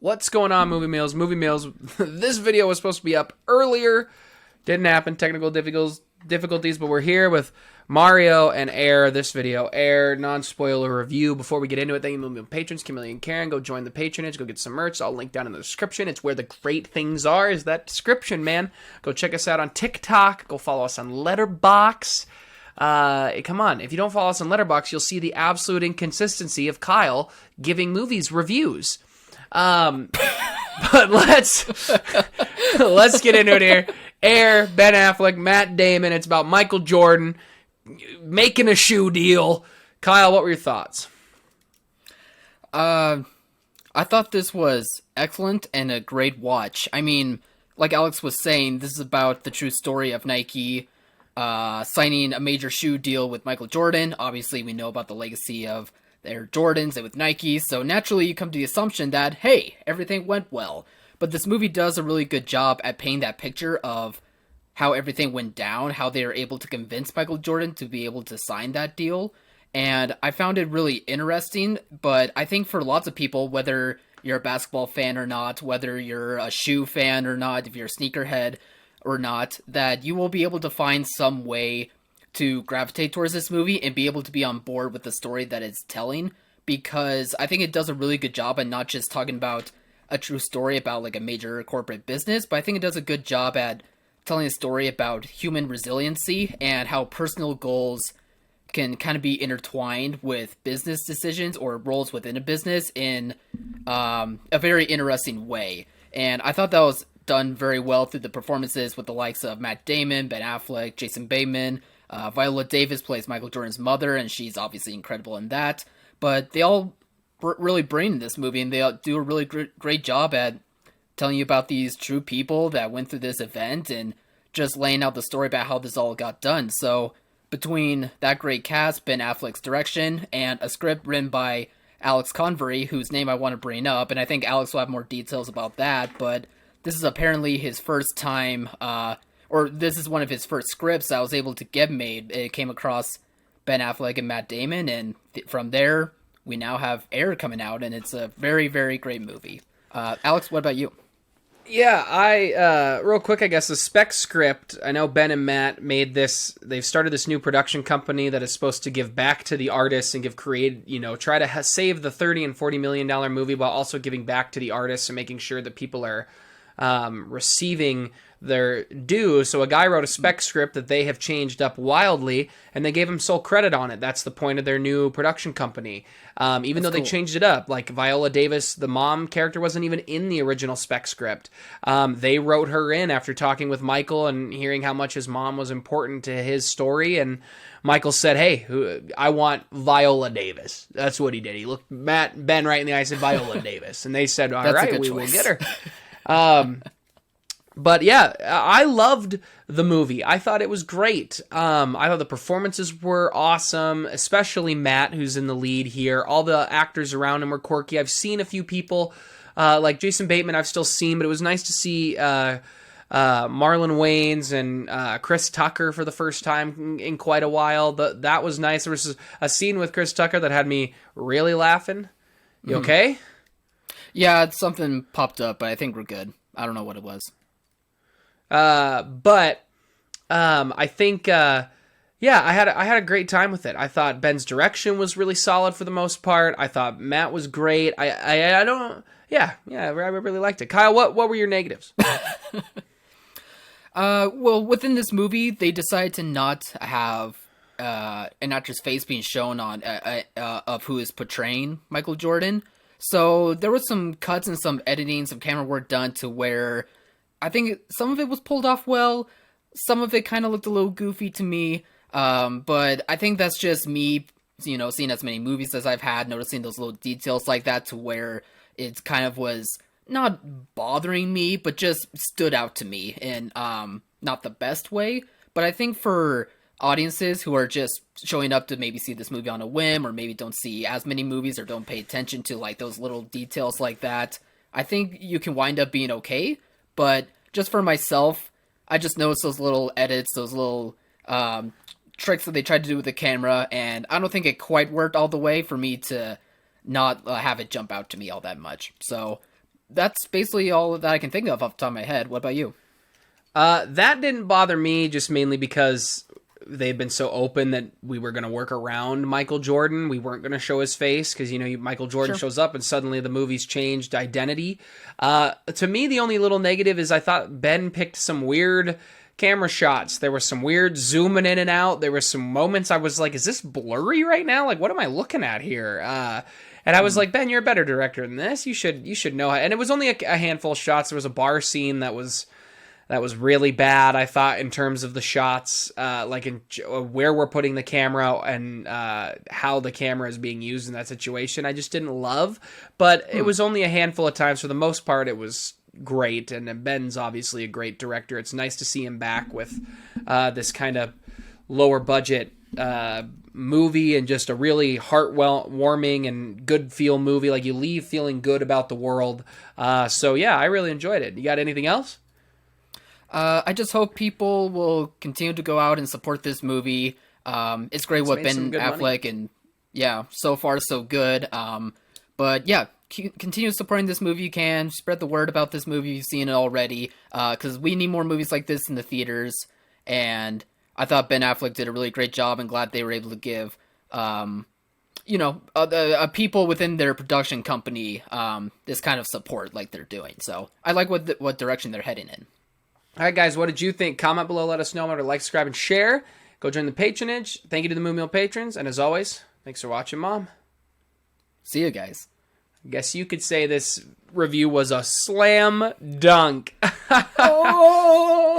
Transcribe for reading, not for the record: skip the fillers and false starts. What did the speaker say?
What's going on, Movie Meals? Movie Meals. This video was supposed to be up earlier. Didn't happen. Technical difficulties, but we're here with Mario and Air. This video, Air, non-spoiler review. Before we get into it, thank you, Movie Meal patrons, Kimberly and Karen. Go join the patronage. Go get some merch. I'll link down in the description. It's where the great things are, is that description, man. Go check us out on TikTok. Go follow us on Letterbox. Come on, if you don't follow us on Letterbox, you'll see the absolute inconsistency of Kyle giving movies reviews. But let's get into it here. Air, Ben Affleck, Matt Damon. It's about Michael Jordan making a shoe deal. Kyle, what were your thoughts? I thought this was excellent and a great watch. I mean, like Alex was saying, this is about the true story of Nike signing a major shoe deal with Michael Jordan. Obviously, we know about the legacy of their Jordans and with Nike, so naturally you come to the assumption that, hey, everything went well. But this movie does a really good job at painting that picture of how everything went down, how they were able to convince Michael Jordan to be able to sign that deal. And I found it really interesting, but I think for lots of people, whether you're a basketball fan or not, whether you're a shoe fan or not, if you're a sneakerhead or not, that you will be able to find some way to gravitate towards this movie and be able to be on board with the story that it's telling, because I think it does a really good job at not just talking about a true story about like a major corporate business, but I think it does a good job at telling a story about human resiliency and how personal goals can kind of be intertwined with business decisions or roles within a business in a very interesting way. And I thought that was done very well through the performances with the likes of Matt Damon, Ben Affleck, Jason Bateman. Viola Davis plays Michael Jordan's mother, and she's obviously incredible in that. But they all really bring this movie, and they all do a really great job at telling you about these true people that went through this event and just laying out the story about how this all got done. So between that great cast, Ben Affleck's direction, and a script written by Alex Convery, whose name I want to bring up, and I think Alex will have more details about that, but this is apparently his first time, or this is one of his first scripts I was able to get made. It came across Ben Affleck and Matt Damon, and from there, we now have Air coming out, and it's a very, very great movie. Alex, what about you? Yeah, real quick, I guess, the spec script, I know Ben and Matt made this, they've started this new production company that is supposed to give back to the artists and try to save the $30 and $40 million movie while also giving back to the artists and making sure that people are receiving their due. So a guy wrote a spec script that they have changed up wildly, and they gave him sole credit on it. That's the point of their new production company. Even though they changed it up, like Viola Davis, the mom character, wasn't even in the original spec script. They wrote her in after talking with Michael and hearing how much his mom was important to his story, and Michael said, hey, I want Viola Davis. That's what he did. He looked Ben right in the eye and said, Viola Davis. And they said, all right, we will get her. But yeah, I loved the movie. I thought it was great. I thought the performances were awesome, especially Matt, who's in the lead here. All the actors around him were quirky. I've seen a few people, like Jason Bateman I've still seen, but it was nice to see Marlon Wayans and Chris Tucker for the first time in quite a while. That was nice. There was a scene with Chris Tucker that had me really laughing. You okay? Yeah, something popped up, but I think we're good. I don't know what it was. But I think, I had a great time with it. I thought Ben's direction was really solid for the most part. I thought Matt was great. I really liked it. Kyle, what were your negatives? Well, within this movie, they decided to not have, an actor's face being shown on, of who is portraying Michael Jordan. So there was some cuts and some editing, some camera work done to where I think some of it was pulled off well. Some of it kind of looked a little goofy to me. But I think that's just me, seeing as many movies as I've had, noticing those little details like that to where it kind of was not bothering me, but just stood out to me in not the best way. But I think for audiences who are just showing up to maybe see this movie on a whim, or maybe don't see as many movies or don't pay attention to like those little details like that, I think you can wind up being okay. But just for myself, I just noticed those little edits, those little tricks that they tried to do with the camera, and I don't think it quite worked all the way for me to not have it jump out to me all that much. So that's basically all that I can think of off the top of my head. What about you? That didn't bother me, just mainly because they've been so open that we were going to work around Michael Jordan. We weren't going to show his face because, Michael Jordan shows up and suddenly the movie's changed identity. To me, the only little negative is I thought Ben picked some weird camera shots. There was some weird zooming in and out. There were some moments I was like, is this blurry right now? Like, what am I looking at here? And I was like, Ben, you're a better director than this. You should know. And it was only a handful of shots. There was a bar scene that was really bad, I thought, in terms of the shots, like in where we're putting the camera and how the camera is being used in that situation. I just didn't love, but it was only a handful of times. For the most part, it was great, and Ben's obviously a great director. It's nice to see him back with this kind of lower budget movie and just a really heart-warming and good feel movie. Like, you leave feeling good about the world. So yeah, I really enjoyed it. You got anything else? I just hope people will continue to go out and support this movie. It's great what Ben Affleck money. and so far so good. But yeah, continue supporting this movie. You can spread the word about this movie. You've seen it already, because we need more movies like this in the theaters. And I thought Ben Affleck did a really great job, and glad they were able to give people within their production company this kind of support like they're doing. So I like what direction they're heading in. All right, guys, what did you think? Comment below, let us know. Remember to like, subscribe, and share. Go join the patronage. Thank you to the Movie Meal patrons. And as always, thanks for watching, Mom. See you guys. I guess you could say this review was a slam dunk. Oh!